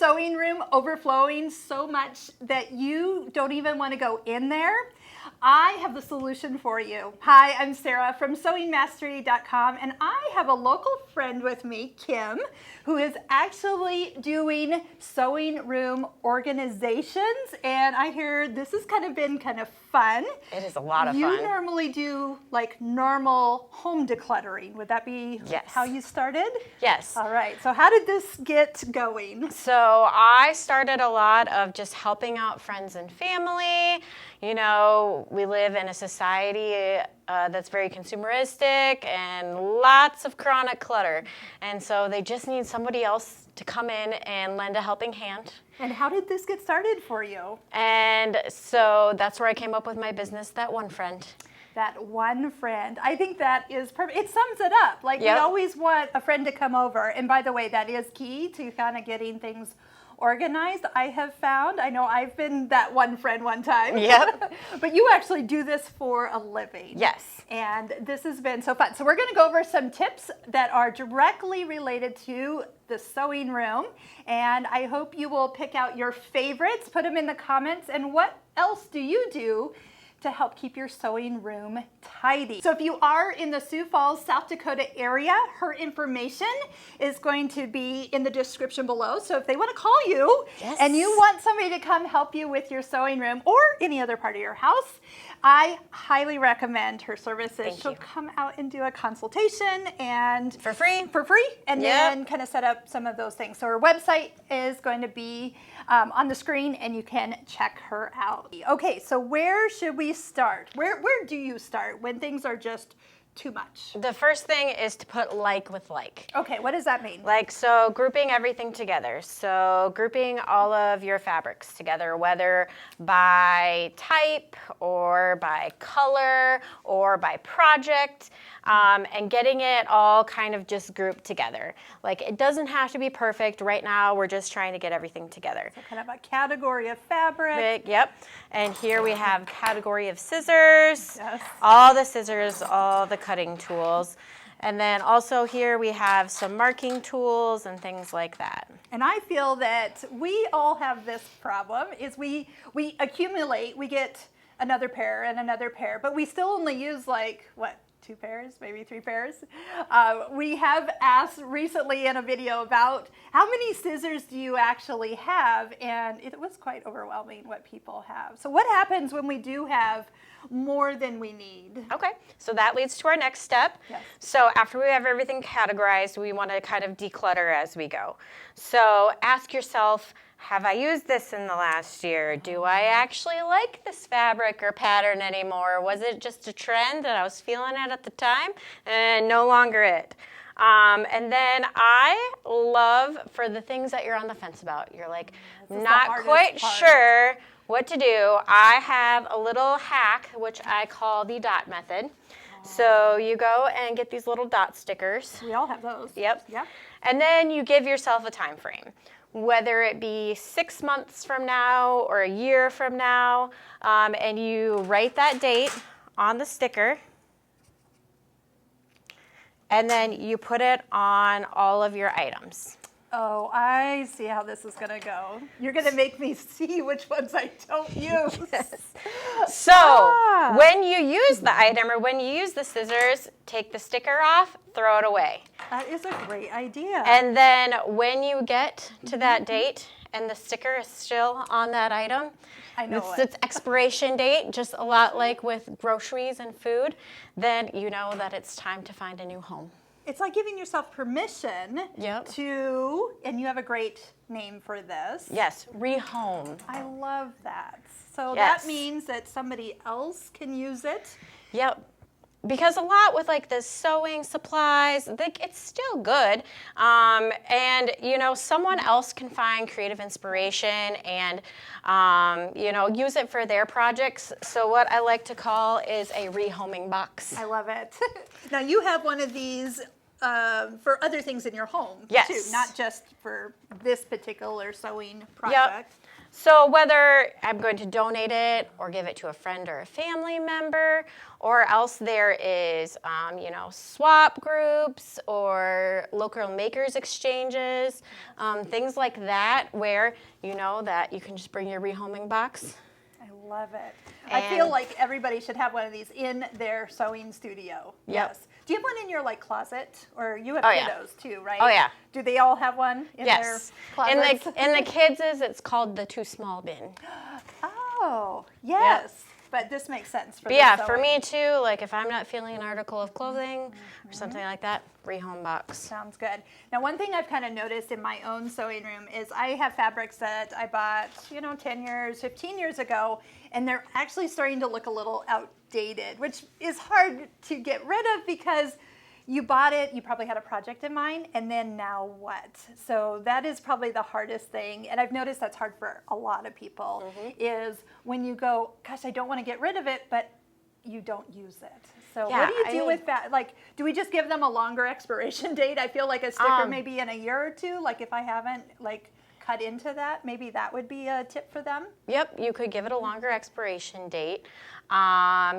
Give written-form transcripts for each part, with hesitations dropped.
sewing room overflowing so much that you don't even want to go in there? I have the solution for you. Hi, I'm Sarah from sewingmastery.com, and I have a local friend with me, Kim, who is actually doing sewing room organizations, and I hear this has been kind of fun. It is a lot of fun. You normally do like normal home decluttering. Would that be how you started? Yes. All right. So how did this get going? So I started a lot of just helping out friends and family. You know, we live in a society that's very consumeristic and lots of chronic clutter. And so they just need somebody else to come in and lend a helping hand. And how did this get started for you? And so that's where I came up with my business, That One Friend. That one friend. I think that is perfect. It sums it up. Like we always want a friend to come over. And by the way, that is key to kind of getting things organized, I have found. I know I've been that one friend one time. Yep. But you actually do this for a living. Yes. And this has been so fun. So we're going to go over some tips that are directly related to the sewing room. And I hope you will pick out your favorites, put them in the comments. And what else do you do to help keep your sewing room tidy? So if you are in the Sioux Falls, South Dakota area, her information is going to be in the description below. So if they want to call you and you want somebody to come help you with your sewing room or any other part of your house, I highly recommend her services. She'll come out and do a consultation and for free, and then kind of set up some of those things. So her website is going to be on the screen, and you can check her out. Okay, so where should we start? Where do you start when things are just too much? The first thing is to put like with like. Okay, what does that mean? Like, so grouping everything together. So grouping all of your fabrics together, whether by type or by color or by project, and getting it all kind of just grouped together. Like, it doesn't have to be perfect. Right now, we're just trying to get everything together. So kind of a category of fabric. Yep. And here we have category of scissors. Yes. All the scissors, all the cutting tools. And then also here we have some marking tools and things like that. And I feel that we all have this problem, is we accumulate, we get another pair and another pair, but we still only use like, what, 2 pairs, maybe 3 pairs. We have asked recently in a video about how many scissors do you actually have, and it was quite overwhelming what people have. So what happens when we do have more than we need? Okay, so that leads to our next step. Yes. So after we have everything categorized, we want to kind of declutter as we go. So ask yourself, have I used this in the last year? Do I actually like this fabric or pattern anymore? Was it just a trend that I was feeling it at the time and no longer it? And then I love, for the things that you're on the fence about, you're like not quite sure what to do, I have a little hack, which I call the dot method. So you go and get these little dot stickers. We all have those. Yep. And then you give yourself a time frame, whether it be 6 months from now or a year from now, and you write that date on the sticker, and then you put it on all of your items. Oh, I see how this is going to go. You're going to make me see which ones I don't use. So when you use the item or when you use the scissors, take the sticker off, throw it away. That is a great idea. And then when you get to that date and the sticker is still on that item, its expiration date, just a lot like with groceries and food, then you know that it's time to find a new home. It's like giving yourself permission to, and you have a great name for this. Yes, rehome. I love that. So that means that somebody else can use it. Yep. Because a lot with like the sewing supplies, it's still good. And, you know, someone else can find creative inspiration and, you know, use it for their projects. So what I like to call is a rehoming box. I love it. Now you have one of these for other things in your home Yes. too, not just for this particular sewing project. So whether I'm going to donate it or give it to a friend or a family member, or else there is, swap groups or local makers exchanges, things like that, where you know that you can just bring your rehoming box. I love it. I feel like everybody should have one of these in their sewing studio. Yep. Yes. Do you have one in your closet, or you have Oh, kiddos too, right? Oh yeah. Do they all have one in their closets? In the kids' it's called the too small bin. Oh, yes. But this makes sense for for me too, like if I'm not feeling an article of clothing or something like that, rehome box. Sounds good. Now, one thing I've kind of noticed in my own sewing room is I have fabrics that I bought, 10 years, 15 years ago, and they're actually starting to look a little outdated, which is hard to get rid of because you bought it, you probably had a project in mind, and then now what? So that is probably the hardest thing, and I've noticed that's hard for a lot of people, is when you go, gosh, I don't want to get rid of it, but you don't use it. So what do you do with that? Like, do we just give them a longer expiration date? I feel like a sticker maybe in a year or two, like if I haven't cut into that, maybe that would be a tip for them. Yep, you could give it a longer expiration date.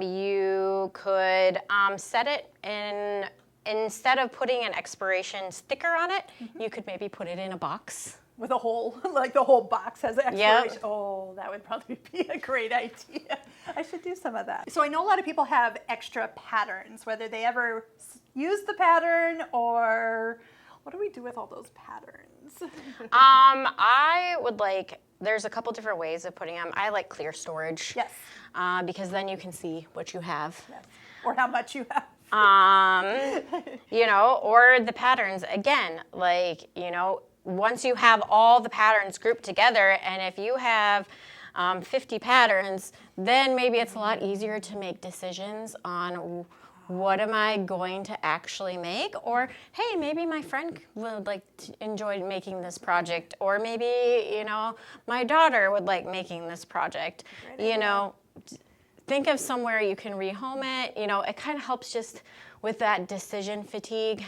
You could set it in. Instead of putting an expiration sticker on it, you could maybe put it in a box. With a whole, the whole box has an expiration. Yep. Oh, that would probably be a great idea. I should do some of that. So I know a lot of people have extra patterns, whether they ever use the pattern or what do we do with all those patterns? I would there's a couple different ways of putting them. I like clear storage. Yes. Because then you can see what you have. Yes. Or how much you have. Or the patterns, again, once you have all the patterns grouped together, and if you have 50 patterns, then maybe it's a lot easier to make decisions on what am I going to actually make, or hey, maybe my friend would enjoy making this project, or maybe, my daughter would like making this project, Think of somewhere you can rehome it. It kind of helps just with that decision fatigue,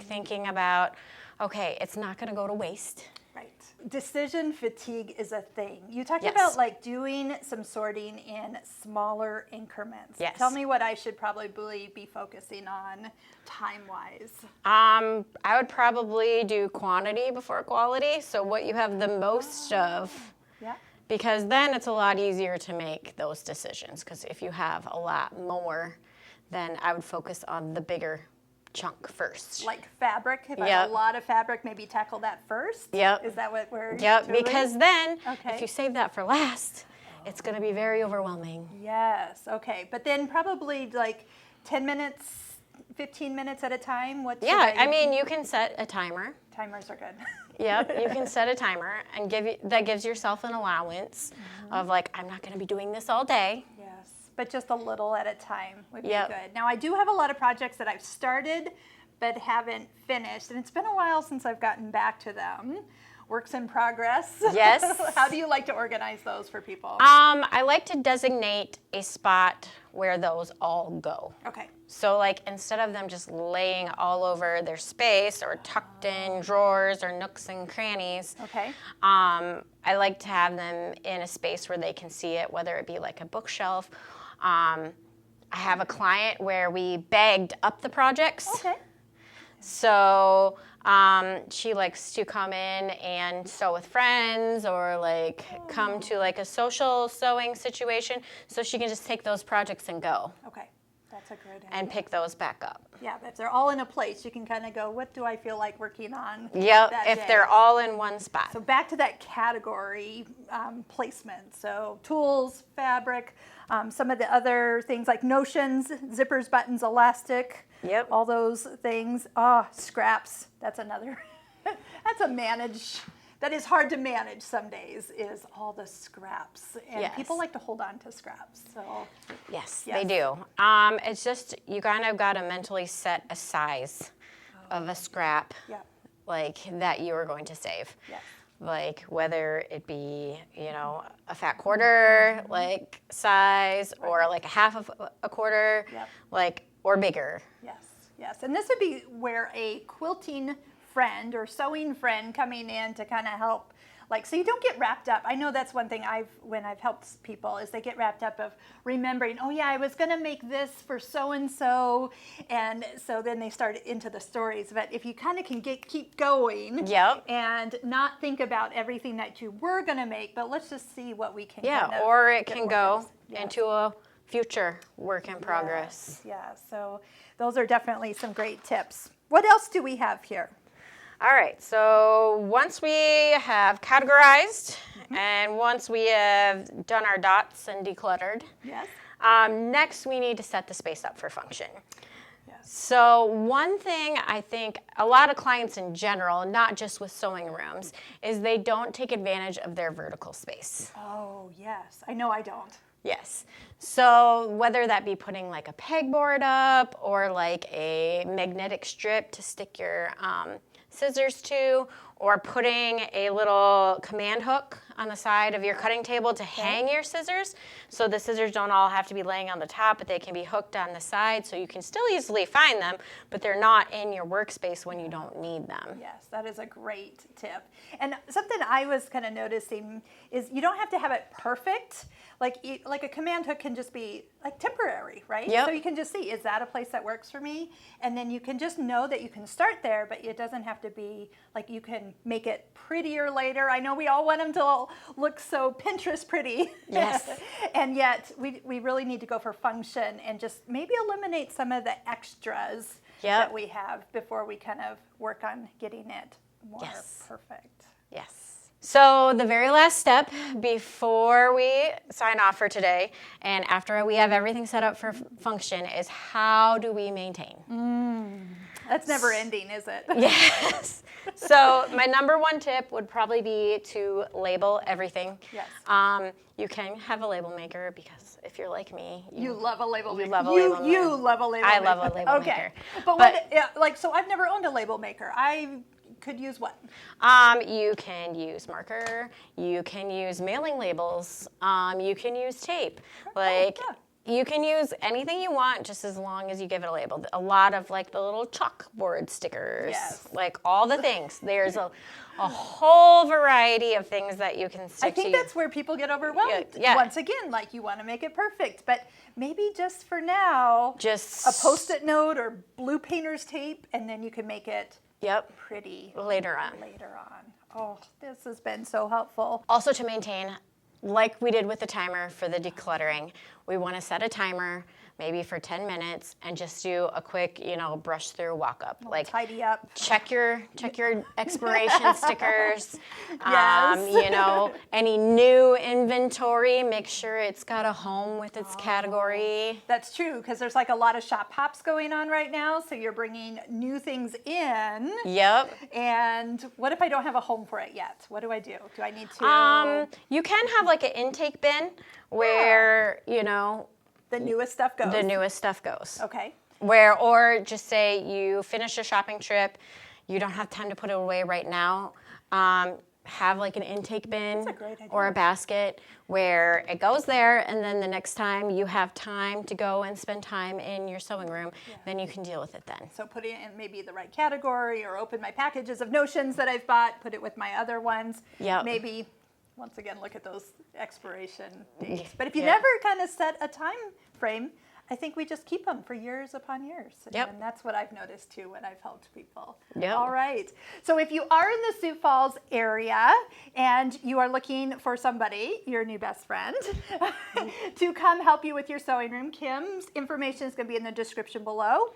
thinking about, okay, it's not going to go to waste. Right. Decision fatigue is a thing. You talked Yes. about doing some sorting in smaller increments. Yes. Tell me what I should probably be focusing on time-wise. I would probably do quantity before quality, so what you have the most of. Yeah. Because then it's a lot easier to make those decisions. Because if you have a lot more, then I would focus on the bigger chunk first. Like fabric, if I have a lot of fabric, maybe tackle that first? Yep. Is that what we're Yep, doing? because then Okay. if you save that for last, it's going to be very overwhelming. Yes, okay. But then probably 10 minutes, 15 minutes at a time? What You can set a timer. Timers are good. Yep, you can set a timer and that gives yourself an allowance of I'm not going to be doing this all day. Yes, but just a little at a time would be Yep. good. Now I do have a lot of projects that I've started but haven't finished, and it's been a while since I've gotten back to them. Works in progress. Yes. How do you like to organize those for people? I like to designate a spot where those all go. Okay. So instead of them just laying all over their space or tucked in drawers or nooks and crannies, Okay. I like to have them in a space where they can see it, whether it be a bookshelf. I have a client where we bagged up the projects. Okay. So she likes to come in and sew with friends or come to a social sewing situation, so she can just take those projects and go. Okay. That's a good idea. And pick those back up. Yeah, if they're all in a place, you can kind of go, what do I feel like working on Yep, that if day? they're all in one spot. So back to that category placement. So tools, fabric, some of the other things like notions, zippers, buttons, elastic. Yep. All those things. Scraps. That's another. That is hard to manage some days, is all the scraps. And Yes. people like to hold on to scraps. So Yes, Yes. they do. It's just you kind of got to mentally set a size of a scrap yeah. that you are going to save. Yes. Whether it be, a fat quarter size or a half of a quarter, Yep. or bigger. Yes. Yes, and this would be where a quilting friend or sewing friend coming in to kind of help, like, so you don't get wrapped up. I know that's one thing when I've helped people is they get wrapped up of remembering, oh yeah, I was going to make this for so-and-so, and so then they start into the stories. But if you kind of can keep going and not think about everything that you were going to make, but let's just see what we can kind of or it can go into a future work in progress. Yeah, so those are definitely some great tips. What else do we have here? All right, so once we have categorized and once we have done our dots and decluttered, next we need to set the space up for function. So one thing I think a lot of clients in general, not just with sewing rooms, is they don't take advantage of their vertical space. Oh, yes. I know I don't. Yes. So whether that be putting like a pegboard up or like a magnetic strip to stick your scissors to, or putting a little command hook on the side of your cutting table to hang your scissors. So the scissors don't all have to be laying on the top, but they can be hooked on the side so you can still easily find them, but they're not in your workspace when you don't need them. Yes, that is a great tip. And something I was kind of noticing is you don't have to have it perfect. Like a command hook can just be like temporary, right? Yep. So you can just see, is that a place that works for me? And then you can just know that you can start there, but it doesn't have to be like you can make it prettier later. I know we all want them to look so Pinterest pretty. Yes. And yet we really need to go for function and just maybe eliminate some of the extras that we have before we kind of work on getting it more perfect. Yes. So the very last step before we sign off for today and after we have everything set up for function is how do we maintain? That's never ending, is it? Yes. So my number one tip would probably be to label everything. Yes. You can have a label maker because if you're like me, you love a label maker. You love a label maker. You love a label maker. I love a label maker. But so I've never owned a label maker. I could use what? You can use marker. You can use mailing labels. You can use tape. You can use anything you want just as long as you give it a label. A lot of like the little chalkboard stickers, like all the things. There's a whole variety of things that you can stick to. I think that's where people get overwhelmed. Once again, like you want to make it perfect, but maybe just for now, just a Post-it note or blue painter's tape, and then you can make it pretty later on. Oh, this has been so helpful. Also to maintain, like we did with the timer for the decluttering, we want to set a timer maybe for 10 minutes and just do a quick, brush through walk up. Like tidy up. Check your expiration stickers. Yes. Any new inventory, make sure it's got a home with its category. That's true, because there's like a lot of shop hops going on right now, so you're bringing new things in. Yep. And what if I don't have a home for it yet? What do I do? Do I need to? You can have like an intake bin where, the newest stuff goes. The newest stuff goes. Okay. Or just say you finish a shopping trip, you don't have time to put it away right now. Have like an intake bin or a basket where it goes there, and then the next time you have time to go and spend time in your sewing room, then you can deal with it then. So put it in maybe the right category, or open my packages of notions that I've bought, put it with my other ones. Yep. Maybe once again, look at those expiration dates. But if you never kind of set a time frame, I think we just keep them for years upon years. And that's what I've noticed too when I've helped people. Yep. All right. So if you are in the Sioux Falls area and you are looking for somebody, your new best friend, to come help you with your sewing room, Kim's information is going to be in the description below.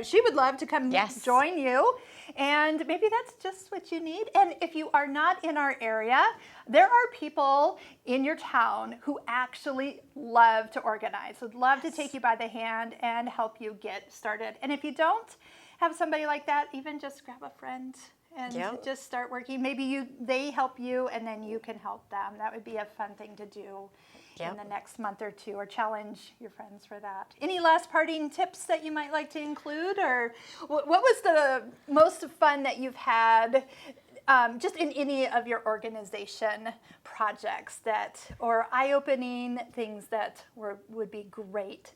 She would love to come join you. And maybe that's just what you need. And if you are not in our area, there are people in your town who actually love to organize, would love to take you by the hand and help you get started. And if you don't have somebody like that, even just grab a friend and just start working. Maybe they help you and then you can help them. That would be a fun thing to do in the next month or two, or challenge your friends for that. Any last parting tips that you might like to include? Or what was the most fun that you've had just in any of your organization projects or eye-opening things that would be great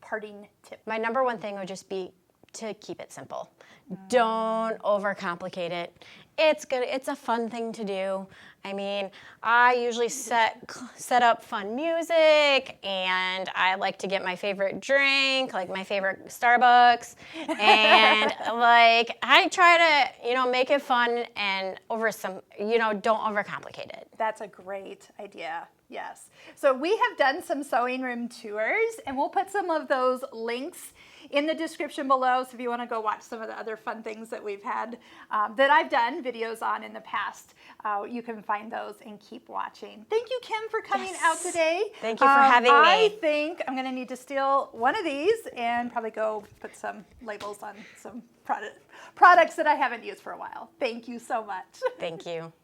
parting tip? My number one thing would just be to keep it simple. Don't overcomplicate it. It's a fun thing to do. I mean, I usually set up fun music, and I like to get my favorite drink, like my favorite Starbucks, and like I try to, make it fun and don't overcomplicate it. That's a great idea. Yes. So we have done some sewing room tours, and we'll put some of those links in the description below. So if you want to go watch some of the other fun things that we've had, that I've done videos on in the past, you can find those and keep watching. Thank you, Kim, for coming out today. Thank you for having me. I think I'm going to need to steal one of these and probably go put some labels on some products that I haven't used for a while. Thank you so much. Thank you.